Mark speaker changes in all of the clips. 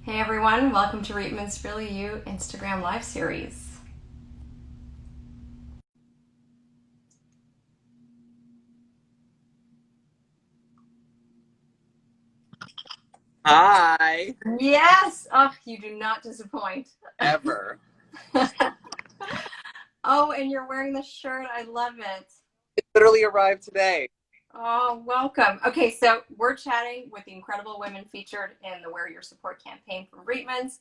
Speaker 1: Hey everyone, welcome to Reitman's Really You Instagram Live series.
Speaker 2: Hi.
Speaker 1: Yes! Oh, you do not disappoint.
Speaker 2: Ever.
Speaker 1: Oh, and you're wearing the shirt. I love it.
Speaker 2: It literally arrived today.
Speaker 1: Oh, welcome. Okay, so we're chatting with the incredible women featured in the Wear Your Support campaign from Reitman's.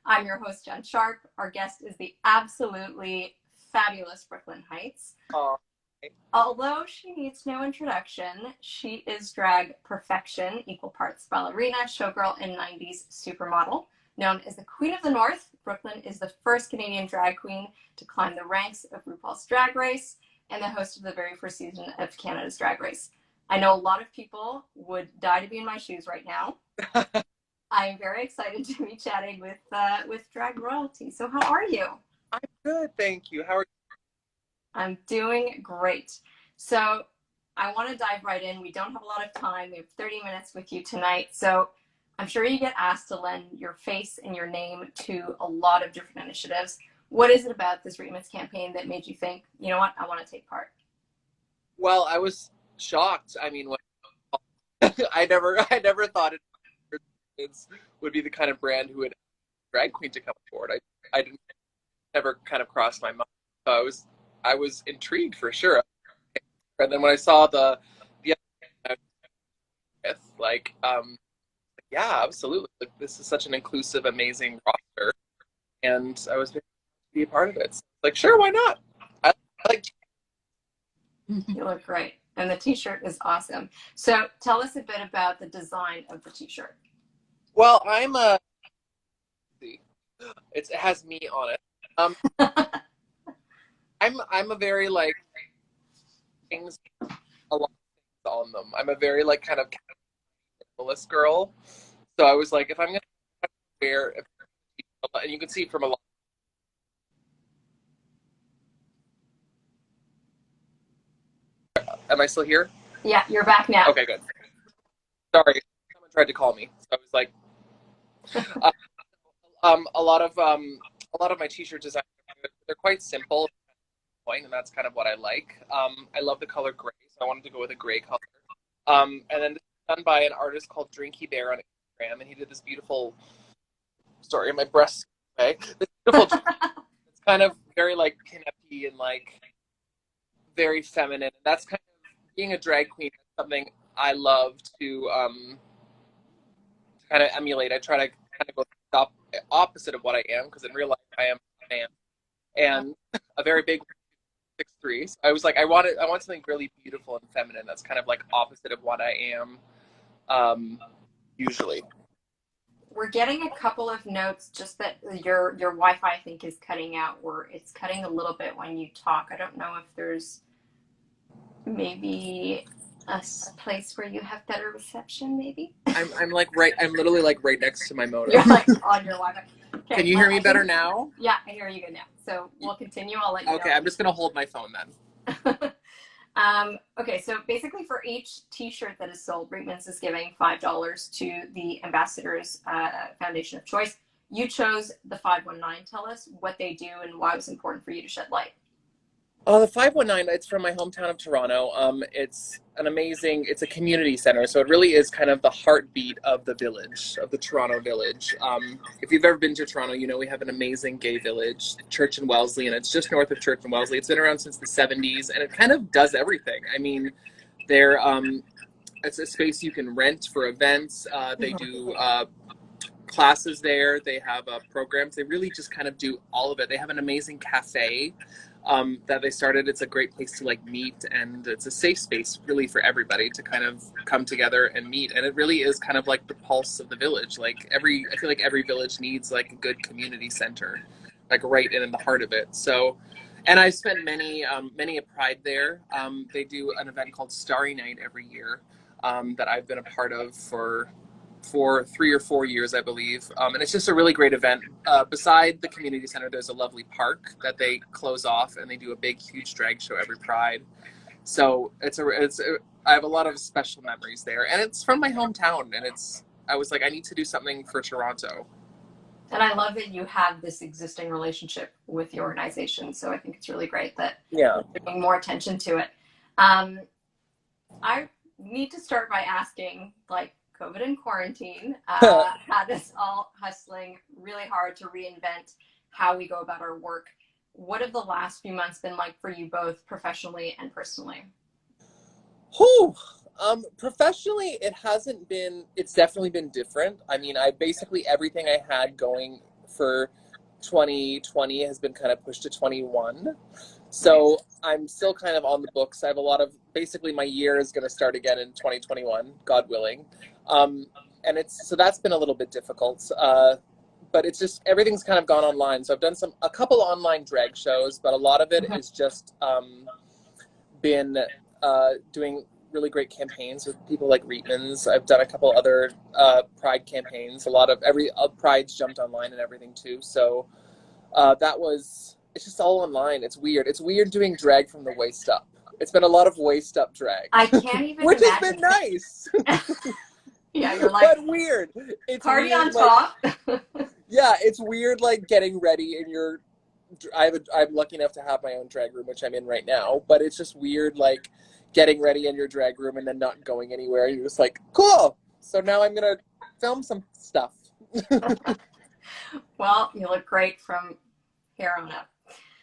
Speaker 1: I'm your host, Jen Sharp. Our guest is the absolutely fabulous Brooklyn Heights.
Speaker 2: Oh,
Speaker 1: Although she needs no introduction, she is drag perfection, equal parts ballerina, showgirl, and 90s supermodel. Known as the Queen of the North, Brooklyn is the first Canadian drag queen to climb the ranks of RuPaul's Drag Race and the host of the very first season of Canada's Drag Race. I know a lot of people would die to be in my shoes right now. I'm very excited to be chatting with drag royalty. So how are you?
Speaker 2: I'm good, thank you. How are
Speaker 1: I'm doing great. So I want to dive right in. We don't have a lot of time. We have 30 minutes with you tonight. So I'm sure you get asked to lend your face and your name to a lot of different initiatives. What is it about this Reitman's campaign that made you think, you know what, I want to take part?
Speaker 2: Well, I was shocked. I mean, when I never thought it would be the kind of brand who would drag queen to come forward. I didn't never kind of crossed my mind. So I was intrigued for sure. And then when I saw the like yeah, absolutely. Like this is such an inclusive, amazing roster, and I was very happy to be a part of it. So, like, sure, why not? I like.
Speaker 1: You look great. And the t shirt is awesome. So tell us a bit about the design of the t shirt.
Speaker 2: Well, it has me on it. Um, I'm a very like things a lot of things on them. I'm a very like kind of capitalist girl. So I was like, if I'm gonna wear, and you can see from a lot. Am I still here?
Speaker 1: Yeah, you're back now.
Speaker 2: Okay, good. Sorry, someone tried to call me. So I was like, uh, um, a lot of um, a lot of my t-shirt designs they're quite simple, point, and that's kind of what I like. I love the color gray, so I wanted to go with a gray color. And then this is done by an artist called Drinky Bear on Instagram, and he did this beautiful. Sorry, my breast. Okay, this beautiful. It's kind of very like pinup-y and like very feminine, and that's kind of being a drag queen. Is something I love to kind of emulate. I try to kind of go opposite of what I am because in real life I am a man and a very big 6'3". So I was like, I want something really beautiful and feminine. That's kind of like opposite of what I am usually.
Speaker 1: We're getting a couple of notes just that your Wi-Fi I think is cutting out or it's cutting a little bit when you talk. I don't know if there's maybe a place where you have better reception maybe.
Speaker 2: I'm like right. I'm literally like right next to my
Speaker 1: You're
Speaker 2: modem.
Speaker 1: like on your Wi-Fi.
Speaker 2: Can
Speaker 1: Okay,
Speaker 2: you
Speaker 1: well
Speaker 2: hear me
Speaker 1: I
Speaker 2: better
Speaker 1: think
Speaker 2: now?
Speaker 1: yeah, I hear you good now. So we'll continue. I'll let you know
Speaker 2: Okay, I'm just gonna hold my phone then.
Speaker 1: if okay, so basically for each T-shirt that is sold, Reitman's is giving $5 to the Ambassadors Foundation of Choice. You chose the 519. Tell us what they do and why it was important for you to shed light.
Speaker 2: Oh, the 519, it's from my hometown of Toronto. It's a community center. So it really is kind of the heartbeat of the village, of the Toronto village. If you've ever been to Toronto, you know we have an amazing gay village, Church and Wellesley, and it's just north of Church and Wellesley. It's been around since the 70s, and it kind of does everything. I mean, they're, it's a space you can rent for events. They do classes there. They have programs. They really just kind of do all of it. They have an amazing cafe that they started. It's a great place to like meet, and it's a safe space really for everybody to kind of come together and meet. And it really is kind of like the pulse of the village. I feel like every village needs like a good community center, like right in the heart of it. So, and I've spent many a Pride there. They do an event called Starry Night every year that I've been a part of for 3 or 4 years, I believe. And it's just a really great event. Beside the community center, there's a lovely park that they close off, and they do a big, huge drag show every Pride. So I have a lot of special memories there, and it's from my hometown. And I was like, I need to do something for Toronto.
Speaker 1: And I love that you have this existing relationship with the organization. So I think it's really great that
Speaker 2: Yeah.
Speaker 1: you're bringing more attention to it. Um, I need to start by asking, like, COVID and quarantine had us all hustling really hard to reinvent how we go about our work. What have the last few months been like for you both professionally and personally?
Speaker 2: Whew. Professionally, it's definitely been different. I mean, I basically everything I had going for 2020 has been kind of pushed to 21. So I'm still kind of on the books. I have a lot of, basically my year is going to start again in 2021, God willing. And so that's been a little bit difficult. But it's just, everything's kind of gone online. So I've done a couple online drag shows, but a lot of it is just, been doing really great campaigns with people like Reitmans. I've done a couple other Pride campaigns. A lot of Pride's jumped online and everything too. So it's just all online. It's weird. It's weird doing drag from the waist up. It's been a lot of waist up drag.
Speaker 1: I can't even
Speaker 2: which
Speaker 1: imagine.
Speaker 2: Has been nice.
Speaker 1: Yeah, you're like,
Speaker 2: but weird. It's
Speaker 1: party
Speaker 2: weird,
Speaker 1: on top.
Speaker 2: Yeah, it's weird, like getting ready in your. I'm lucky enough to have my own drag room, which I'm in right now. But it's just weird, like getting ready in your drag room and then not going anywhere. You're just like, cool. So now I'm gonna film some stuff.
Speaker 1: Well, you look great from here on up.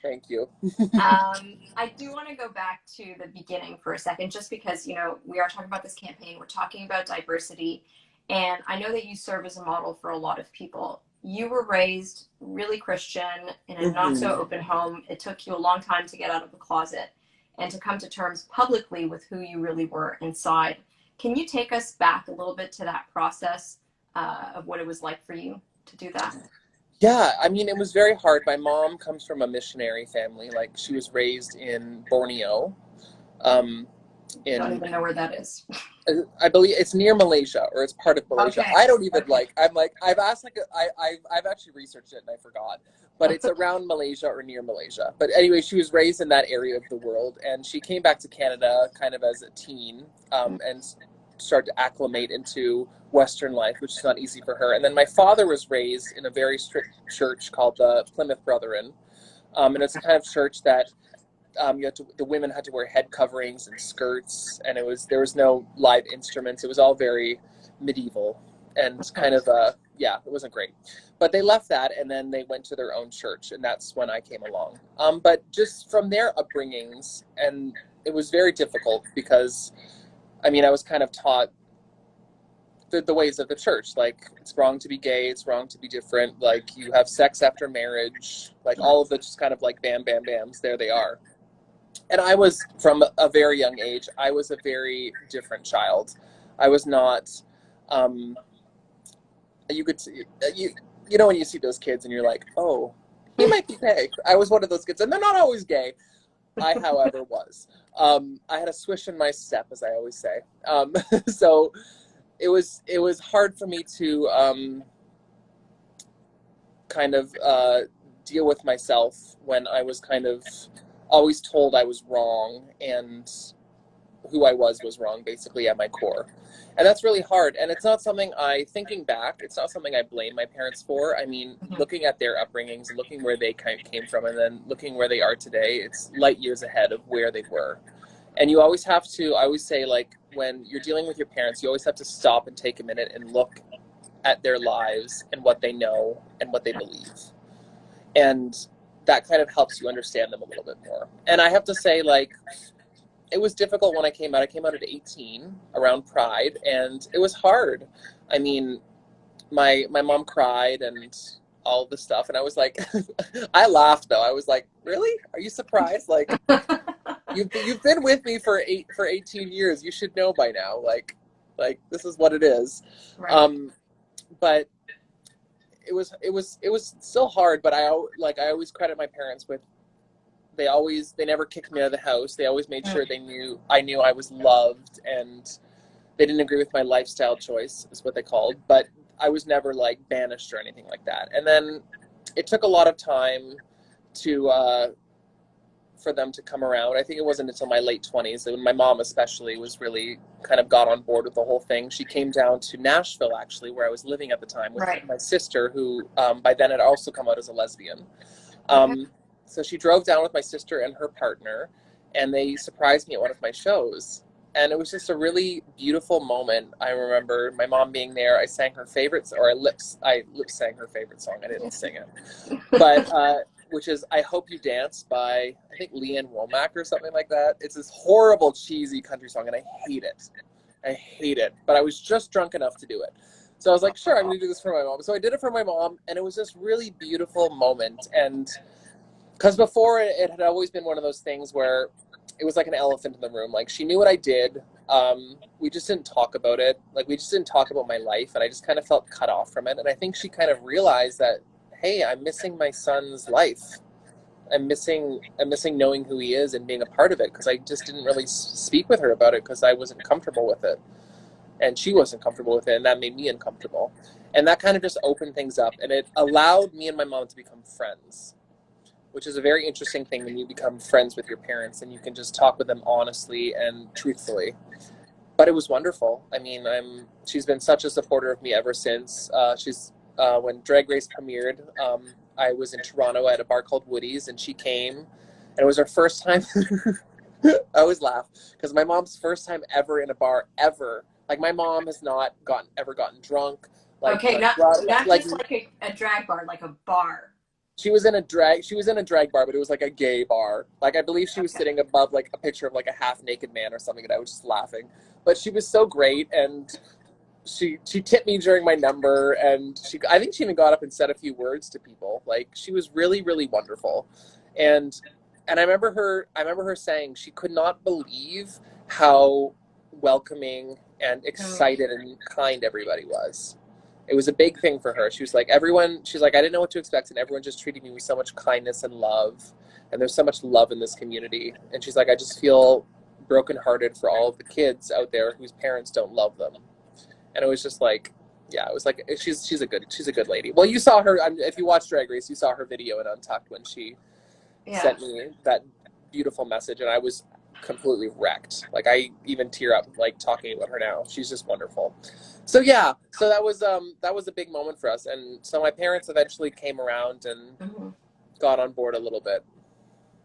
Speaker 2: Thank you.
Speaker 1: I do want to go back to the beginning for a second, just because, we are talking about this campaign, we're talking about diversity, and I know that you serve as a model for a lot of people. You were raised really Christian in a not so open home. It took you a long time to get out of the closet and to come to terms publicly with who you really were inside. Can you take us back a little bit to that process of what it was like for you to do that?
Speaker 2: Yeah, I mean, it was very hard. My mom comes from a missionary family. Like, she was raised in Borneo.
Speaker 1: I don't even know where that is.
Speaker 2: I believe it's near Malaysia, or it's part of Malaysia.
Speaker 1: Okay.
Speaker 2: I don't even I've asked, I've actually researched it and I forgot, but it's around Malaysia or near Malaysia. But anyway, she was raised in that area of the world, and she came back to Canada kind of as a teen, and started to acclimate into Western life, which is not easy for her. And then my father was raised in a very strict church called the Plymouth Brethren, and it's a kind of church that the women had to wear head coverings and skirts, and there was no live instruments. It was all very medieval and kind of it wasn't great. But they left that, and then they went to their own church, and that's when I came along. But just from their upbringings, and it was very difficult because, I mean, I was kind of taught the ways of the church. Like, it's wrong to be gay, it's wrong to be different, like, you have sex after marriage, like all of the just kind of like bam, bam, bams, there they are. And I was, from a very young age, I was a very different child. I was not, you could see, you know when you see those kids and you're like, oh, he might be gay. I was one of those kids, and they're not always gay. I, however, was. I had a swish in my step, as I always say. So it was hard for me to kind of deal with myself when I was kind of always told I was wrong, and who I was wrong, basically, at my core. And that's really hard. And it's not something thinking back, it's not something I blame my parents for. I mean, looking at their upbringings, looking where they kind of came from, and then looking where they are today, it's light years ahead of where they were. And you always have to, I always say, like, when you're dealing with your parents, you always have to stop and take a minute and look at their lives and what they know and what they believe. And that kind of helps you understand them a little bit more. And I have to say, like, it was difficult when I came out. I came out at 18 around Pride, and it was hard. I mean, my mom cried and all this stuff, and I was like, I laughed though. I was like, really? Are you surprised? Like, you've been with me for 18 years. You should know by now. Like this is what it is.
Speaker 1: Right.
Speaker 2: But it was still hard. But I always credit my parents with. They never kicked me out of the house. They always made sure I knew I was loved, and they didn't agree with my lifestyle choice, is what they called, but I was never like banished or anything like that. And then it took a lot of time to for them to come around. I think it wasn't until my late 20s, when my mom especially was really kind of got on board with the whole thing. She came down to Nashville, actually, where I was living at the time, with
Speaker 1: Right.
Speaker 2: my sister, who by then had also come out as a lesbian.
Speaker 1: Okay.
Speaker 2: So she drove down with my sister and her partner, and they surprised me at one of my shows. And it was just a really beautiful moment. I remember my mom being there. I sang her favorite, or I lip sang her favorite song. I didn't sing it, but which is "I Hope You Dance" by, I think, Leanne Womack or something like that. It's this horrible, cheesy country song, and I hate it. I hate it. But I was just drunk enough to do it. So I was like, sure, I'm going to do this for my mom. So I did it for my mom, and it was this really beautiful moment. And because before, it had always been one of those things where it was like an elephant in the room. Like, she knew what I did. We just didn't talk about it. Like, we just didn't talk about my life, and I just kind of felt cut off from it. And I think she kind of realized that, hey, I'm missing my son's life. I'm missing knowing who he is and being a part of it, because I just didn't really speak with her about it because I wasn't comfortable with it, and she wasn't comfortable with it, and that made me uncomfortable. And that kind of just opened things up, and it allowed me and my mom to become friends, which is a very interesting thing when you become friends with your parents and you can just talk with them honestly and truthfully. But it was wonderful. I mean, she's been such a supporter of me ever since. When Drag Race premiered, I was in Toronto at a bar called Woody's, and she came, and it was her first time. I always laugh because my mom's first time ever in a bar ever. Like, my mom has not ever gotten drunk. Like,
Speaker 1: Okay, not
Speaker 2: like
Speaker 1: just like a drag bar, like a bar.
Speaker 2: she was in a drag bar, but it was like a gay bar. Like, I believe she was
Speaker 1: Okay.
Speaker 2: sitting above like a picture of like a half naked man or something, and I was just laughing. But she was so great, and she tipped me during my number, and I think she even got up and said a few words to people. Like, she was really, really wonderful. And I remember her saying she could not believe how welcoming and excited and kind everybody was. It was a big thing for her. She's like, I didn't know what to expect, and everyone just treated me with so much kindness and love. And there's so much love in this community. And she's like, I just feel brokenhearted for all of the kids out there whose parents don't love them. And it was just like, yeah, it was like, she's a good lady. Well, you saw her, if you watched Drag Race, you saw her video in Untucked when she
Speaker 1: Yeah.
Speaker 2: sent me that beautiful message, and I was completely wrecked. Like, I even tear up like talking about her now. She's just wonderful. So yeah, so that was a big moment for us, and so my parents eventually came around and
Speaker 1: Mhm.
Speaker 2: got on board a little bit.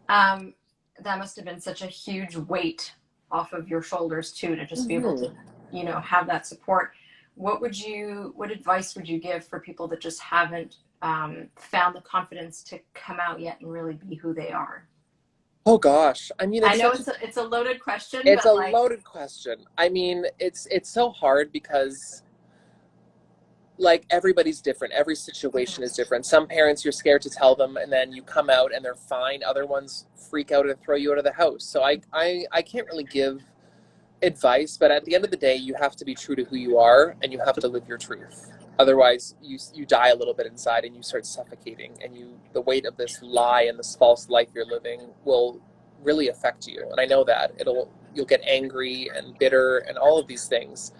Speaker 1: Um, that must have been such a huge weight off of your shoulders too, to just be able to,
Speaker 2: Mm-hmm.
Speaker 1: have that support. What advice would you give for people that just haven't found the confidence to come out yet and really be who they are?
Speaker 2: Oh gosh, I mean,
Speaker 1: I know it's a loaded question,
Speaker 2: it's a
Speaker 1: but like,
Speaker 2: loaded question. I mean, it's so hard because, like, everybody's different. Every situation is different. Some parents, you're scared to tell them, and then you come out and they're fine. Other ones freak out and throw you out of the house. So I can't really give advice, but at the end of the day, you have to be true to who you are, and you have to live your truth. Otherwise, you die a little bit inside, and you start suffocating, and the weight of this lie and this false life you're living will really affect you. And I know that you'll get angry and bitter and all of these things.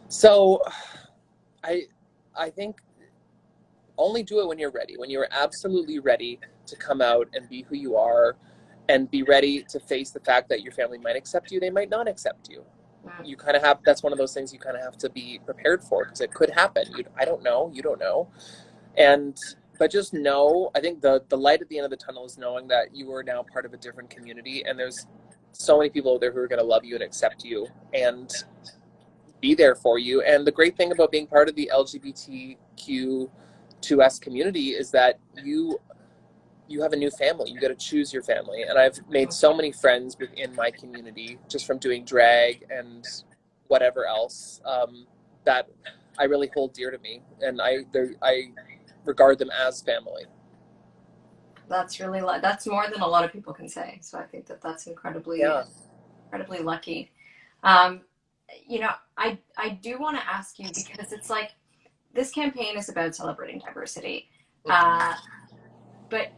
Speaker 2: So I I think only do it when you're ready, when you're absolutely ready to come out and be who you are, and be ready to face the fact that your family might accept you, they might not accept you.
Speaker 1: mm,
Speaker 2: You kind of have, that's one of those things you kind of have to be prepared for, because it could happen. I don't know, you don't know. And but just know, I think the light at the end of the tunnel is knowing that you are now part of a different community, and there's so many people out there who are going to love you and accept you and be there for you. And the great thing about being part of the LGBTQ2S community is that you have a new family. You got to choose your family. And I've made so many friends within my community just from doing drag and whatever else, that I really hold dear to me, and I regard them as family.
Speaker 1: that's more than a lot of people can say. So I think that that's incredibly
Speaker 2: Yeah.
Speaker 1: incredibly lucky. Um, I do want to ask you, because it's like this campaign is about celebrating diversity. Uh, but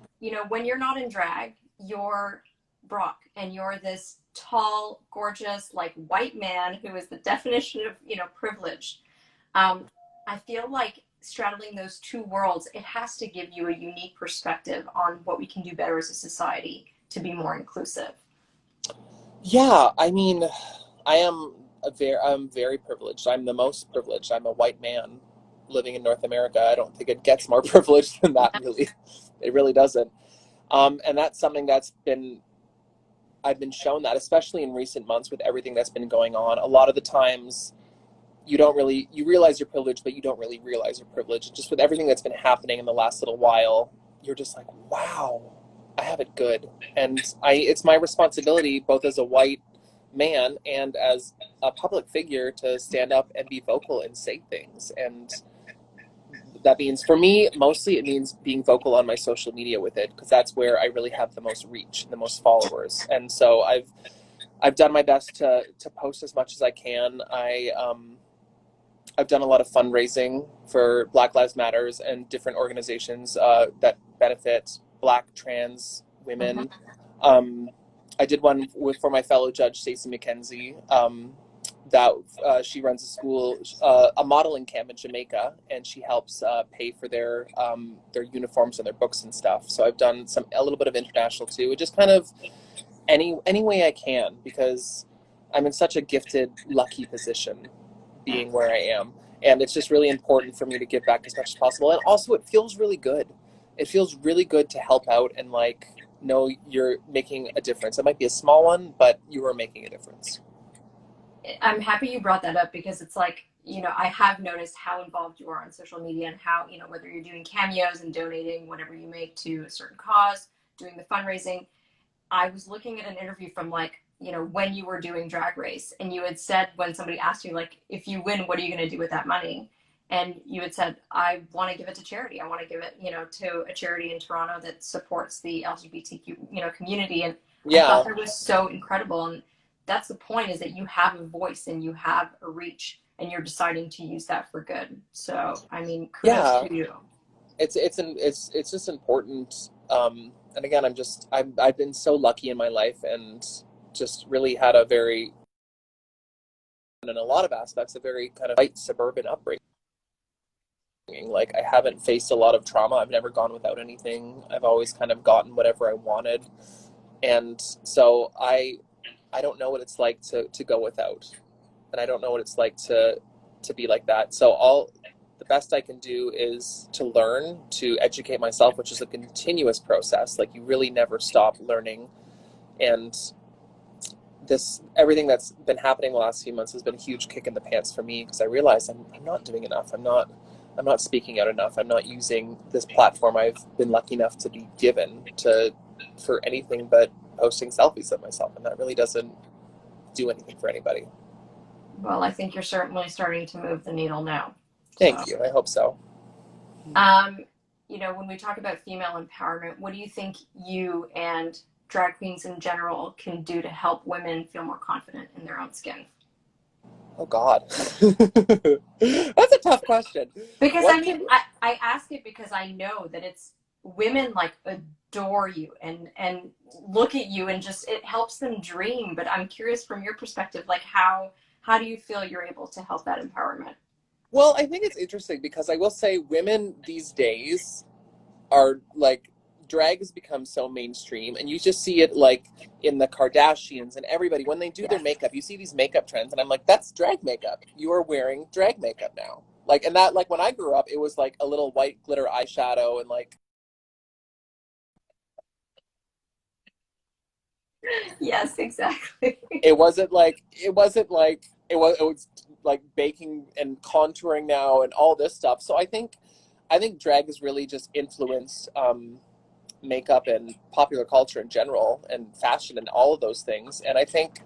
Speaker 1: when you're not in drag, you're Brock, and you're this tall, gorgeous, like white man who is the definition of privilege. Um, I feel like straddling those two worlds, it has to give you a unique perspective on what we can do better as a society to be more inclusive?
Speaker 2: Yeah, I mean, I'm very privileged. I'm the most privileged. I'm a white man living in North America. I don't think it gets more privileged than that, really. It really doesn't. And that's something I've been shown that, especially in recent months with everything that's been going on. A lot of the times you realize your privilege, but you don't really realize your privilege. Just with everything that's been happening in the last little while, you're just like, wow, I have it good. And it's my responsibility, both as a white man and as a public figure, to stand up and be vocal and say things. And that means, for me, mostly it means being vocal on my social media with it, because that's where I really have the most reach, the most followers. And so I've done my best to post as much as I can. I've done a lot of fundraising for Black Lives Matters and different organizations that benefit Black trans women. I did one for my fellow judge, Stacey McKenzie, that she runs a school, a modeling camp in Jamaica, and she helps pay for their uniforms and their books and stuff. So I've done a little bit of international too, just kind of any way I can, because I'm in such a gifted, lucky position being where I am. And it's just really important for me to give back as much as possible. And also, it feels really good. It feels really good to help out and know you're making a difference. It might be a small one, but you are making a difference.
Speaker 1: I'm happy you brought that up, because it's like, I have noticed how involved you are on social media, and how, whether you're doing cameos and donating whatever you make to a certain cause, doing the fundraising. I was looking at an interview from when you were doing Drag Race, and you had said, when somebody asked you, if you win, what are you going to do with that money? And you had said, I want to give it to charity. I want to give it, to a charity in Toronto that supports the LGBTQ, community. And I
Speaker 2: Yeah.
Speaker 1: thought that was so incredible. And that's the point, is that you have a voice and you have a reach, and you're deciding to use that for good. So, I mean, kudos to you.
Speaker 2: It's just important. And again, I've been so lucky in my life, and just really had in a lot of aspects, a very kind of white suburban upbringing. Like, I haven't faced a lot of trauma. I've never gone without anything. I've always kind of gotten whatever I wanted. And so I don't know what it's like to go without. And I don't know what it's like to be like that. So the best I can do is to learn, to educate myself, which is a continuous process. Like, you really never stop learning. And everything that's been happening the last few months has been a huge kick in the pants for me, because I realized I'm not doing enough. I'm not speaking out enough. I'm not using this platform I've been lucky enough to be given for anything but posting selfies of myself. And that really doesn't do anything for anybody.
Speaker 1: Well, I think you're certainly starting to move the needle now.
Speaker 2: Thank you. I hope so.
Speaker 1: When we talk about female empowerment, what do you think you and drag queens in general can do to help women feel more confident in their own skin?
Speaker 2: Oh, God. That's a tough question.
Speaker 1: Because I ask it because I know that it's women adore you and look at you, and just, it helps them dream. But I'm curious, from your perspective, how do you feel you're able to help that empowerment?
Speaker 2: Well, I think it's interesting, because I will say women these days are drag has become so mainstream, and you just see it in the Kardashians and everybody when they do their makeup. You see these makeup trends, and I'm like, that's drag makeup. You are wearing drag makeup now. And that, when I grew up, it was a little white glitter eyeshadow and
Speaker 1: Yes, exactly.
Speaker 2: it wasn't baking and contouring now and all this stuff. So I think drag has really just influenced makeup and popular culture in general, and fashion and all of those things. And I think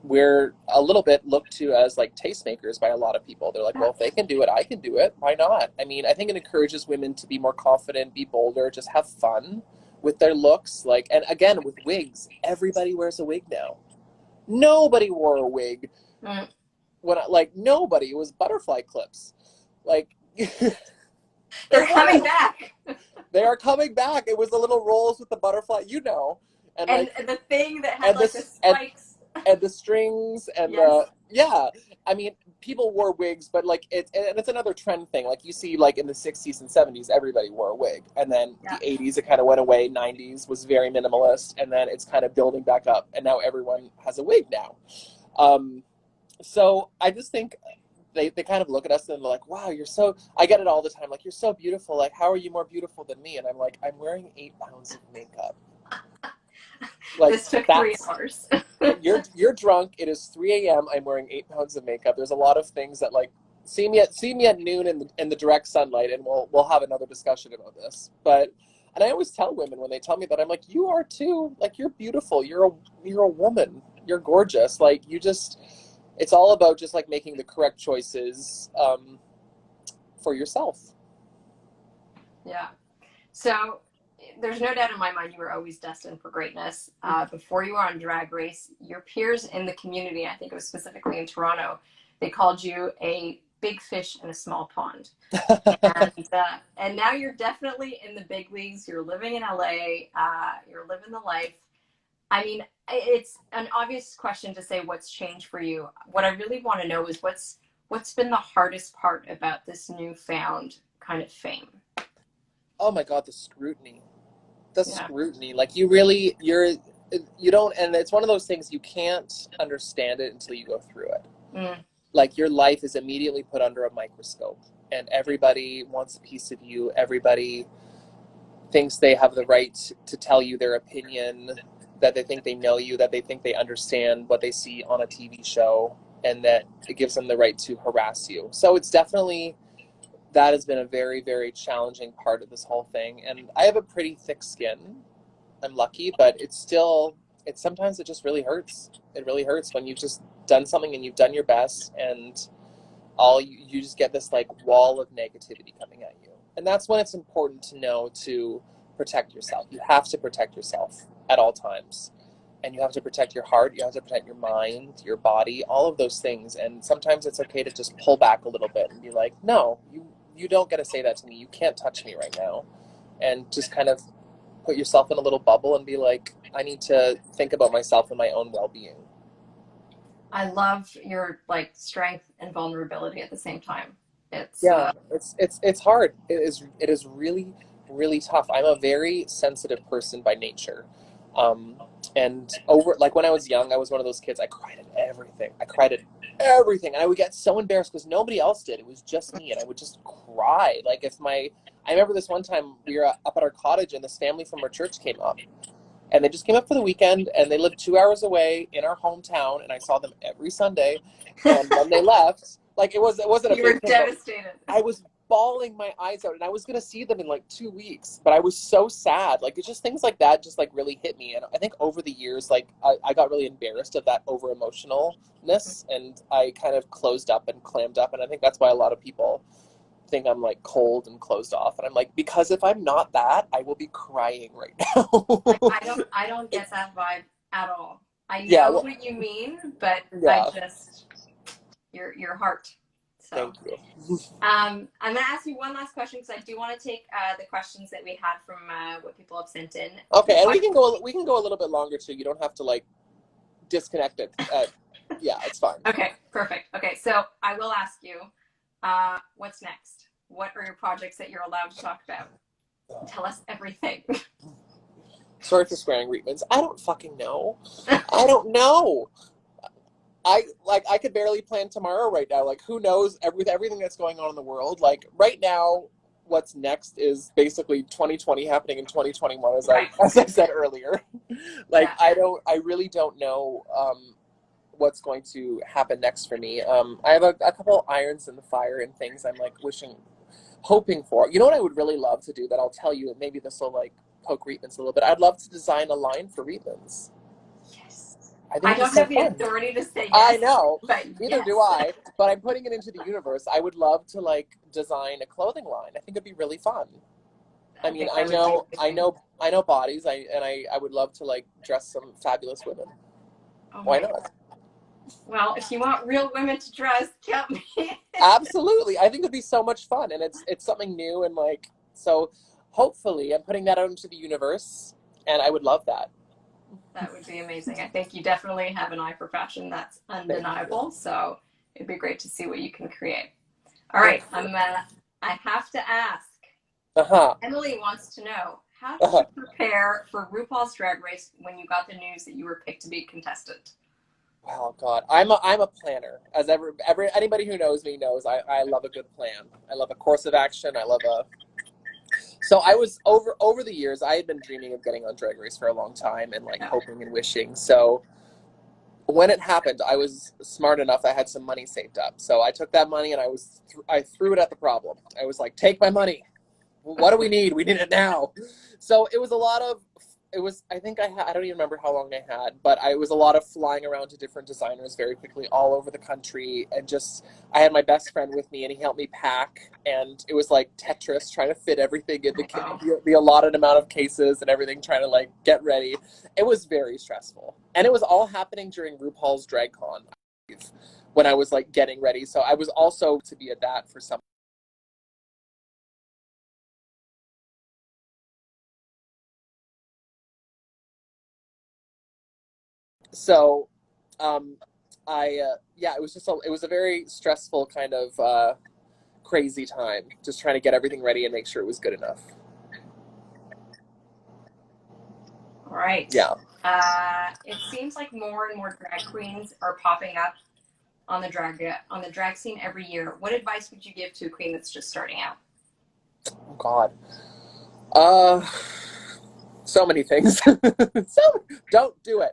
Speaker 2: we're a little bit looked to as tastemakers by a lot of people. They're like, well, if they can do it, I can do it. Why not? I mean, I think it encourages women to be more confident, be bolder, just have fun with their looks. And again, with wigs, everybody wears a wig now. Nobody wore a wig when nobody. It was butterfly clips.
Speaker 1: They're coming back.
Speaker 2: They are coming back. It was the little rolls with the butterfly, and
Speaker 1: the thing that had the spikes.
Speaker 2: and the strings and
Speaker 1: Yes.
Speaker 2: yeah. I mean, people wore wigs, but like it's another trend thing. Like you see, like in the 60s and 70s, everybody wore a wig, and then
Speaker 1: Yeah.
Speaker 2: the 80s it kind of went away. 90s was very minimalist, and then it's kind of building back up, and now everyone has a wig now. Um, so I just think they kind of look at us and they're like, wow, you're so, I get it all the time, like, you're so beautiful, like, how are you more beautiful than me? And I'm like, I'm wearing 8 pounds of makeup. Like,
Speaker 1: This took three
Speaker 2: that's,
Speaker 1: hours.
Speaker 2: you're drunk, it is 3 a.m., I'm wearing 8 pounds of makeup. There's a lot of things that, like, see me at noon in the direct sunlight, and we'll have another discussion about this. But, and I always tell women when they tell me that, I'm like, you are too, like, you're beautiful, you're a woman, you're gorgeous, like, you just, it's all about just like making the correct choices for yourself.
Speaker 1: Yeah. So there's no doubt in my mind you were always destined for greatness. Before you were on Drag Race, your peers in the community, I think it was specifically in Toronto, they called you a big fish in a small pond. And now you're definitely in the big leagues. You're living in LA. You're living the life. I mean, it's an obvious question to say what's changed for you. What I really want to know is what's been the hardest part about this newfound kind of fame.
Speaker 2: Oh my God, the
Speaker 1: Yeah.
Speaker 2: scrutiny. Like you don't, and it's one of those things you can't understand it until you go through it.
Speaker 1: Mm.
Speaker 2: Like your life is immediately put under a microscope, and everybody wants a piece of you. Everybody thinks they have the right to tell you their opinion, that they think they know you, that they think they understand what they see on a TV show, and that it gives them the right to harass you. So it's definitely, that has been a very, very challenging part of this whole thing. And I have a pretty thick skin. I'm lucky, but it's sometimes it just really hurts. It really hurts when you've just done something and you've done your best, and you just get this like wall of negativity coming at you. And that's when it's important to know to protect yourself. You have to protect yourself at all times. And you have to protect your heart, you have to protect your mind, your body, all of those things. And sometimes it's okay to just pull back a little bit and be like, no, you don't get to say that to me. You can't touch me right now. And just kind of put yourself in a little bubble and be like, I need to think about myself and my own well-being.
Speaker 1: I love your like strength and vulnerability at the same time. It's
Speaker 2: Yeah, it's hard. It is really, really tough. I'm a very sensitive person by nature. Um, and over, like when I was young, I was one of those kids. I cried at everything. I cried at everything, and I would get so embarrassed because nobody else did. It was just me, and I would just cry. Like if my, I remember this one time we were up at our cottage, and this family from our church came up, and they just came up for the weekend, and they lived 2 hours away in our hometown, and I saw them every Sunday. And when they left, like it wasn't a
Speaker 1: you were
Speaker 2: big thing, but
Speaker 1: devastated.
Speaker 2: I was bawling my eyes out, and I was gonna see them in like 2 weeks, but I was so sad. Like it's just things like that just like really hit me, and I think over the years, like I got really embarrassed of that over emotionalness, and I kind of closed up and clammed up, and I think that's why a lot of people think I'm like cold and closed off, and I'm like, because if I'm not that, I will be crying right
Speaker 1: Like
Speaker 2: now.
Speaker 1: I don't get that vibe at all. I
Speaker 2: Yeah,
Speaker 1: know
Speaker 2: well,
Speaker 1: what you mean, but I
Speaker 2: yeah,
Speaker 1: just your heart. So
Speaker 2: thank you.
Speaker 1: I'm gonna ask you one last question because I do want to take the questions that we had from what people have sent in.
Speaker 2: Okay, and we can go a little bit longer too. You don't have to like disconnect it. Yeah, it's fine.
Speaker 1: Okay, perfect. Okay, so I will ask you, what's next? What are your projects that you're allowed to talk about? Tell us everything.
Speaker 2: Sorry for swearing, Reitmans. I don't fucking know. I don't know. I could barely plan tomorrow right now. Like who knows everything that's going on in the world. Like right now, what's next is basically 2020 happening in 2021, as I
Speaker 1: Right.
Speaker 2: as I said earlier. Like
Speaker 1: Yeah.
Speaker 2: I really don't know what's going to happen next for me. I have a couple irons in the fire and things I'm like hoping for. You know what I would really love to do that I'll tell you, and maybe this will like poke Reitmans a little bit. I'd love to design a line for Reitmans.
Speaker 1: Yes.
Speaker 2: I think
Speaker 1: I
Speaker 2: it'd be
Speaker 1: don't
Speaker 2: so
Speaker 1: have the
Speaker 2: fun.
Speaker 1: authority to say
Speaker 2: I
Speaker 1: yes,
Speaker 2: know.
Speaker 1: but
Speaker 2: Neither
Speaker 1: yes.
Speaker 2: do I. But I'm putting it into the universe. I would love to like design a clothing line. I think it'd be really fun. I mean,
Speaker 1: think
Speaker 2: I
Speaker 1: that would be
Speaker 2: know, I
Speaker 1: amazing.
Speaker 2: know, I know bodies. I would love to like dress some fabulous women.
Speaker 1: Oh
Speaker 2: Why
Speaker 1: my.
Speaker 2: not?
Speaker 1: Well, if you want real women to dress, count me in.
Speaker 2: Absolutely. I think it'd be so much fun, and it's something new, and like so. Hopefully, I'm putting that out into the universe, and I would love that.
Speaker 1: That would be amazing. I think you definitely have an eye for fashion. That's
Speaker 2: Thank you.
Speaker 1: undeniable. So it'd be great to see what you can create. All
Speaker 2: Thank
Speaker 1: right,
Speaker 2: you.
Speaker 1: I have to ask.
Speaker 2: Uh-huh.
Speaker 1: Emily wants to know, how did
Speaker 2: Uh-huh.
Speaker 1: you prepare for RuPaul's Drag Race when you got the news that you were picked to be a contestant?
Speaker 2: Oh God, I'm a planner. As every anybody who knows me knows, I love a good plan. I love a course of action. I love a So I was over the years, I had been dreaming of getting on Drag Race for a long time and like
Speaker 1: Yeah.
Speaker 2: hoping and wishing. So when it happened, I was smart enough. I had some money saved up. So I took that money and I threw it at the problem. I was like, "Take my money. What do we need? We need it now." So it was a lot of it was I think I don't even remember how long I had, but it was a lot of flying around to different designers very quickly all over the country, and just I had my best friend with me and he helped me pack, and it was like Tetris trying to fit everything in
Speaker 1: I know.
Speaker 2: the allotted amount of cases and everything, trying to like get ready. It was very stressful, and it was all happening during RuPaul's Drag Con when I was like getting ready. So I was also to be at that for some. So um yeah, it was it was a very stressful kind of crazy time, just trying to get everything ready and make sure it was good enough.
Speaker 1: All right.
Speaker 2: Yeah.
Speaker 1: It seems like more and more drag queens are popping up on the drag scene every year. What advice would you give to a queen that's just starting out?
Speaker 2: Oh God. uh so many things. So don't do it.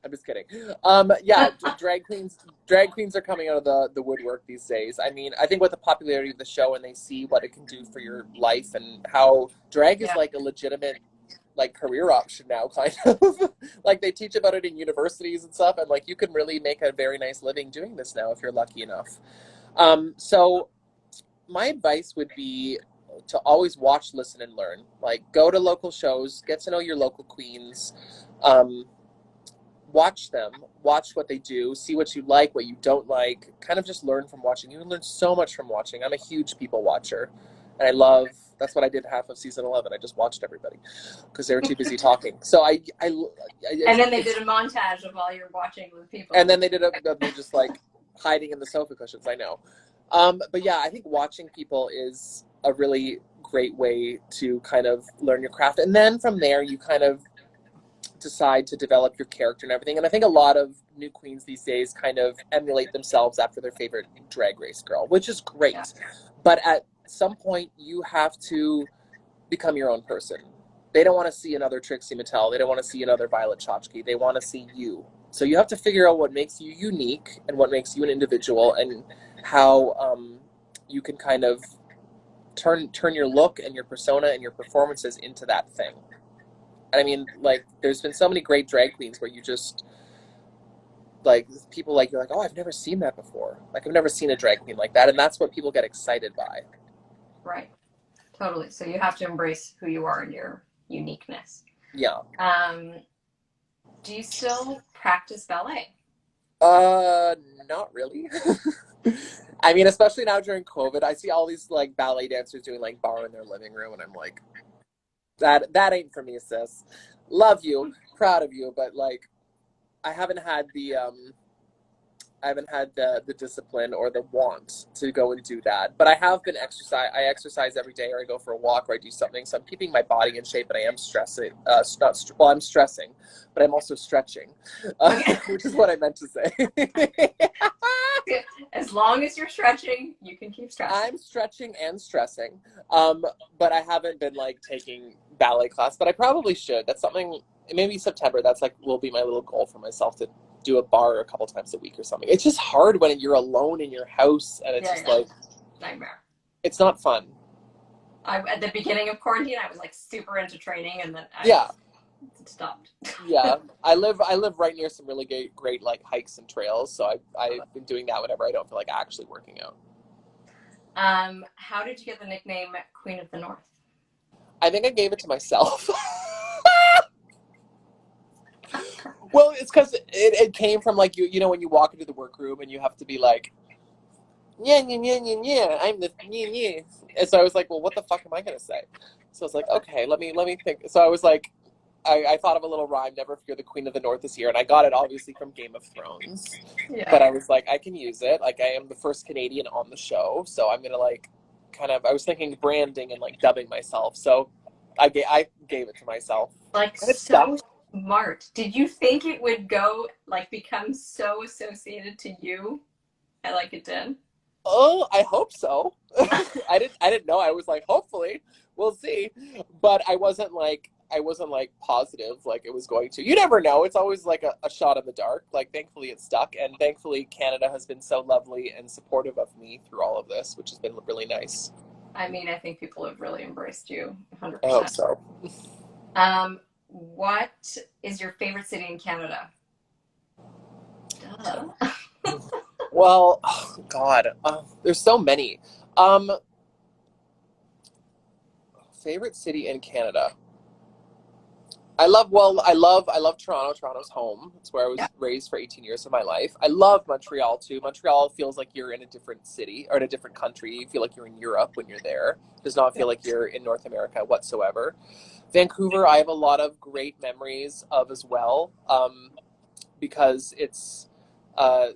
Speaker 2: I'm just kidding. Yeah, drag queens are coming out of the woodwork these days. I mean, I think with the popularity of the show and they see what it can do for your life and how drag is
Speaker 1: Yeah.
Speaker 2: like a legitimate like career option now, kind of. Like they teach about it in universities and stuff, and like you can really make a very nice living doing this now if you're lucky enough. So my advice would be to always watch, listen, and learn. Like go to local shows, get to know your local queens. Um, Watch them, watch what they do, see what you like, what you don't like. Kind of just learn from watching. You can learn so much from watching. I'm a huge people watcher, and I love. That's what I did half of season 11. I just watched everybody because they were too busy talking. So
Speaker 1: And then they did a montage of all your watching with people.
Speaker 2: and then they did they're just like hiding in the sofa cushions. I know, but yeah, I think watching people is a really great way to kind of learn your craft, and then from there you kind of decide to develop your character and everything. And I think a lot of new queens these days kind of emulate themselves after their favorite drag race girl, which is
Speaker 1: Yeah.
Speaker 2: great. But at some point, you have to become your own person. They don't want to see another Trixie Mattel. They don't want to see another Violet Chachki. They want to see you. So you have to figure out what makes you unique and what makes you an individual, and how you can kind of turn your look and your persona and your performances into that thing. I mean, like, there's been so many great drag queens where you just like people like you're like, oh, I've never seen that before. Like, I've never seen a drag queen like that, and that's what people get excited by.
Speaker 1: Right. Totally. So you have to embrace who you are and your uniqueness.
Speaker 2: Yeah.
Speaker 1: Um, do you still practice ballet?
Speaker 2: Uh, Not really. I mean, especially now during COVID, I see all these like ballet dancers doing like bar in their living room, and I'm like, that ain't for me, sis. Love you, proud of you, but like, I haven't had I haven't had the discipline or the want to go and do that. But I have been exercise. I exercise every day, or I go for a walk, or I do something. So I'm keeping my body in shape, and I am stressing. Well, I'm stressing, but I'm also stretching,
Speaker 1: Okay.
Speaker 2: which is what I meant to say.
Speaker 1: As long as you're stretching, you can keep stretching.
Speaker 2: I'm stretching and stressing, but I haven't been like taking ballet class. But I probably should. That's something. Maybe September. That's like will be my little goal for myself to do a bar a couple times a week or something. It's just hard when you're alone in your house and it's
Speaker 1: Yeah,
Speaker 2: just
Speaker 1: yeah.
Speaker 2: like
Speaker 1: Nightmare.
Speaker 2: it's not fun.
Speaker 1: At the beginning of quarantine, I was like super into training, and then I
Speaker 2: Yeah,
Speaker 1: stopped.
Speaker 2: yeah. I live right near some really great like hikes and trails, so I've been doing that whenever I don't feel like actually working out.
Speaker 1: How did you get the nickname Queen of the North?
Speaker 2: I think I gave it to myself. Well, it's because it came from like you know when you walk into the workroom and you have to be like yeah yeah yeah yeah yeah I'm the yeah yeah, and so I was like, well, what the fuck am I gonna say? So I was like, okay, let me think. So I was like, I thought of a little rhyme, never fear the Queen of the North is here, and I got it obviously from Game of Thrones. But
Speaker 1: Yeah.
Speaker 2: I was like, I can use it. Like I am the first Canadian on the show, so I'm gonna like kind of I was thinking branding and like dubbing myself. So I gave it to myself.
Speaker 1: Like
Speaker 2: And it stuck.
Speaker 1: so smart. Did you think it would go like become so associated to you? I like it did.
Speaker 2: Oh, I hope so. I didn't know. I was like, hopefully, we'll see. But I wasn't like positive like it was going to. You never know. It's always like a shot in the dark. Like thankfully it stuck, and thankfully Canada has been so lovely and supportive of me through all of this, which has been really nice.
Speaker 1: I mean, I think people have really embraced you
Speaker 2: I hope
Speaker 1: 100%.
Speaker 2: so.
Speaker 1: What is your favorite city in Canada? Duh.
Speaker 2: Well, oh, God, there's so many. Um, Favorite city in Canada. I love Toronto. Toronto's home. It's where I
Speaker 1: Yeah.
Speaker 2: was raised for 18 years of my life. I love Montreal too. Montreal feels like you're in a different city or in a different country. You feel like you're in Europe when you're there. It does not feel like you're in North America whatsoever. Vancouver, I have a lot of great memories of as well, because uh,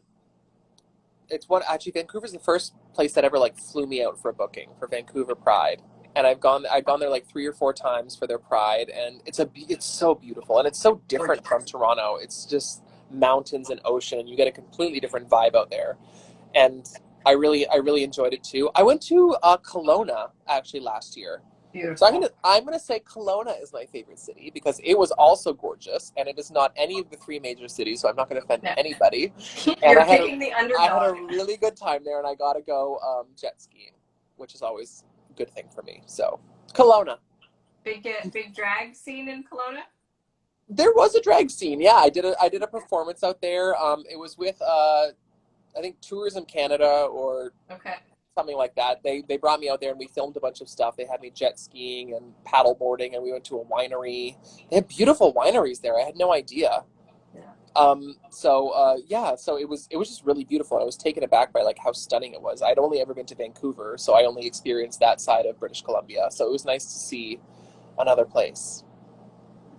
Speaker 2: it's one actually Vancouver's the first place that ever like flew me out for a booking for Vancouver Pride, and I've gone there like 3 or 4 times for their Pride, and it's so beautiful and it's so different from Toronto. It's just mountains and ocean. You get a completely different vibe out there, and I really enjoyed it too. I went to Kelowna actually last year. So
Speaker 1: Beautiful.
Speaker 2: I'm gonna say Kelowna is my favorite city because it was also gorgeous, and it is not any of the three major cities, so I'm not gonna offend
Speaker 1: No.
Speaker 2: anybody. And
Speaker 1: You're picking the
Speaker 2: I had a
Speaker 1: underdog.
Speaker 2: really good time there, and I got to go jet skiing, which is always a good thing for me. So Kelowna,
Speaker 1: Big drag scene in Kelowna?
Speaker 2: there was a drag scene. Yeah, I did a performance out there. It was with I think Tourism Canada or
Speaker 1: Okay.
Speaker 2: something like that. They brought me out there and we filmed a bunch of stuff. They had me jet skiing and paddle boarding, and we went to a winery. They have beautiful wineries there. I had no idea.
Speaker 1: Yeah.
Speaker 2: Yeah, so it was just really beautiful. I was taken aback by like how stunning it was. I'd only ever been to Vancouver, so I only experienced that side of British Columbia. So it was nice to see another place.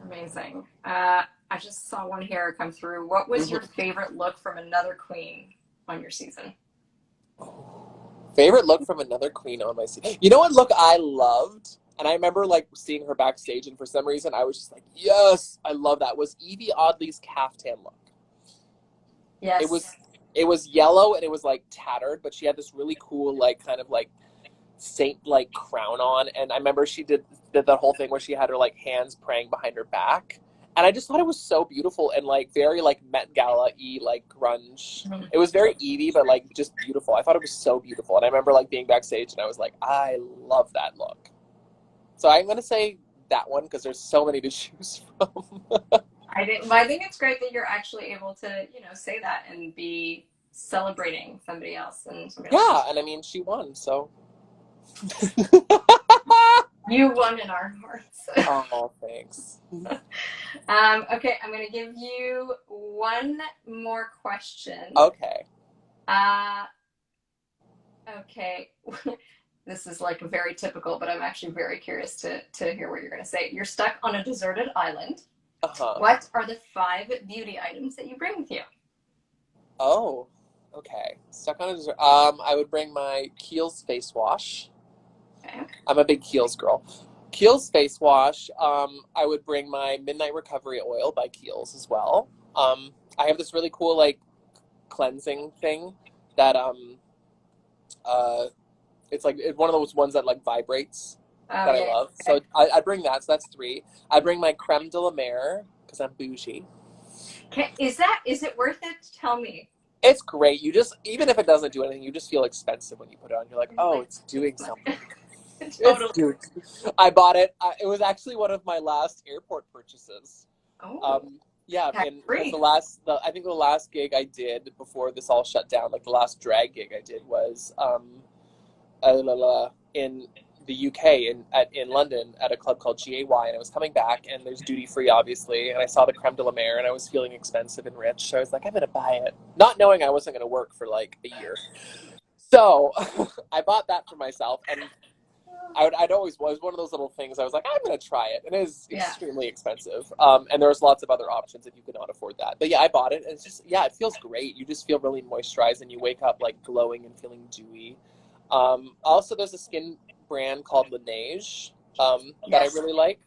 Speaker 1: Amazing. I just saw one here come through. What was your
Speaker 2: Mhm.
Speaker 1: favorite look from another queen on your season?
Speaker 2: Favorite look from another queen on my seat. You know what look I loved? And I remember like seeing her backstage, and for some reason I was just like, yes, I love that. Was Evie Oddly's caftan look. It
Speaker 1: Yes.
Speaker 2: was it was yellow and it was like tattered, but she had this really cool like kind of like saint like crown on, and I remember she did that whole thing where she had her like hands praying behind her back, and I just thought it was so beautiful and like very like Met Gala y like grunge.
Speaker 1: Mhm.
Speaker 2: It was very Evie, but like just beautiful. I thought it was so beautiful, and I remember like being backstage and I was like, I love that look. So I'm gonna say that one because there's so many to choose from.
Speaker 1: I think it's great that you're actually able to, say that and be celebrating somebody else and somebody else's.
Speaker 2: Yeah, and I mean she won, so.
Speaker 1: You won in our hearts.
Speaker 2: Oh, thanks.
Speaker 1: Okay, I'm gonna give you one more question.
Speaker 2: Okay.
Speaker 1: Uh, okay. This is like very typical, but I'm actually very curious to hear what you're gonna say. You're stuck on a deserted island.
Speaker 2: Uh-huh.
Speaker 1: What are the 5 beauty items that you bring with you?
Speaker 2: Oh, okay. Stuck on a dessert. I would bring my Kiehl's face wash.
Speaker 1: Okay.
Speaker 2: I'm a big Kiehl's girl. Kiehl's face wash. I would bring my Midnight Recovery Oil by Kiehl's as well. I have this really cool like cleansing thing that uh, it's like one of those ones that like vibrates
Speaker 1: Oh
Speaker 2: that I
Speaker 1: yeah.
Speaker 2: love.
Speaker 1: Okay.
Speaker 2: So I bring that. So that's 3. I bring my creme de la mer because I'm bougie.
Speaker 1: Is it worth it? Tell me.
Speaker 2: It's great. You just even if it doesn't do anything, you just feel expensive when you put it on. You're like, oh, it's doing something. It's
Speaker 1: Totally.
Speaker 2: doing. I bought it. It was actually one of my last airport purchases.
Speaker 1: Oh,
Speaker 2: Yeah,
Speaker 1: tax
Speaker 2: and because
Speaker 1: free.
Speaker 2: I think the last gig I did before this all shut down, like the last drag gig I did was in the UK in London at a club called GAY, and I was coming back, and there's duty free obviously, and I saw the creme de la mer, and I was feeling expensive and rich, so I was like, I'm gonna buy it, not knowing I wasn't gonna work for like a year. So I bought that for myself, and I'd always was one of those little things. I was like, I'm gonna try it. It is
Speaker 1: Yeah.
Speaker 2: extremely expensive, and there's lots of other options if you could not afford that. But yeah, I bought it, and it's just it feels great. You just feel really moisturized, and you wake up like glowing and feeling dewy. Also, there's a skin brand called Laneige that I
Speaker 1: Yes.
Speaker 2: really like,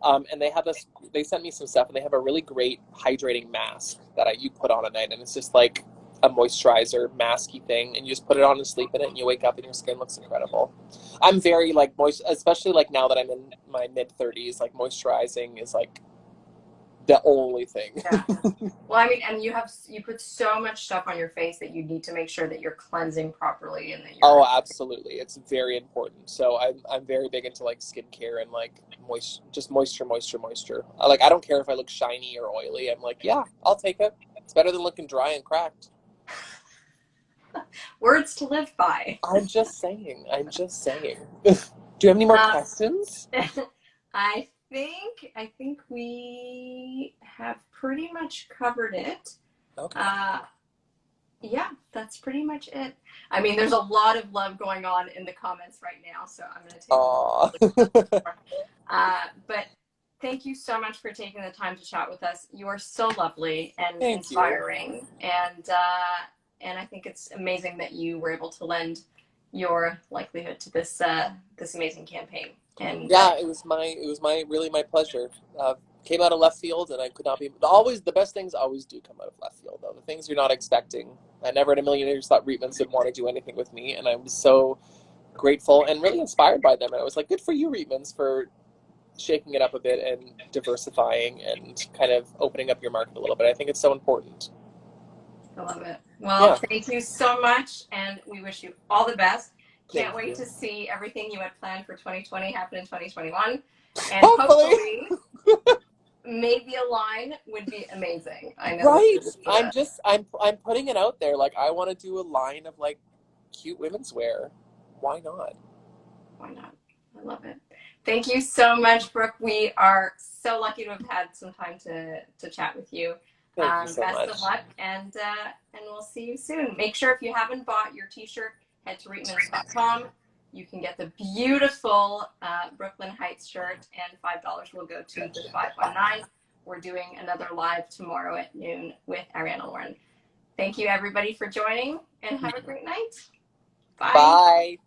Speaker 2: and they have this. They sent me some stuff, and they have a really great hydrating mask that you put on at night, and it's just like a moisturizer masky thing, and you just put it on and sleep in it, and you wake up and your skin looks incredible. I'm very like moist, especially like now that I'm in my mid-30s. Like moisturizing is like the only thing.
Speaker 1: Yeah. Well, I mean, and you put so much stuff on your face that you need to make sure that you're cleansing properly and that you're.
Speaker 2: Oh, absolutely, it's very important. So I'm very big into like skincare and like moisture. Like I don't care if I look shiny or oily. I'm like, yeah, I'll take it. It's better than looking dry and cracked.
Speaker 1: Words to live by.
Speaker 2: I'm just saying. Do you have any more questions?
Speaker 1: I think we have pretty much covered it.
Speaker 2: Okay.
Speaker 1: Yeah, that's pretty much it. I mean, there's a lot of love going on in the comments right now, so I'm going to take but thank you so much for taking the time to chat with us. You are so lovely and inspiring, and I think it's amazing that you were able to lend your livelihood to this amazing campaign. And
Speaker 2: yeah, it was really my pleasure. Came out of left field, and I could not be. Always the best things always do come out of left field, though. The things you're not expecting. I never in a million years thought Reitmans would want to do anything with me, and I was so grateful and really inspired by them. And I was like, good for you, Reitmans, for shaking it up a bit and diversifying and kind of opening up your market a little bit. I think it's so important.
Speaker 1: I love it. Well, Thank you so much, and we wish you all the best. Can't wait to see everything you had planned for 2020 happen in 2021. And hopefully maybe a line would be amazing. I know.
Speaker 2: Right. I'm putting it out there. Like, I want to do a line of like cute women's wear. Why not?
Speaker 1: Why not? I love it. Thank you so much, Brooke. We are so lucky to have had some time to chat with you.
Speaker 2: Thank you so much.
Speaker 1: Best of luck, and we'll see you soon. Make sure if you haven't bought your t-shirt, head to reitmans.com. You can get the beautiful Brooklyn Heights shirt, and $5 will go to the 519. We're doing another live tomorrow at noon with Ariana Lauren. Thank you, everybody, for joining, and have a great night. Bye.
Speaker 2: Bye.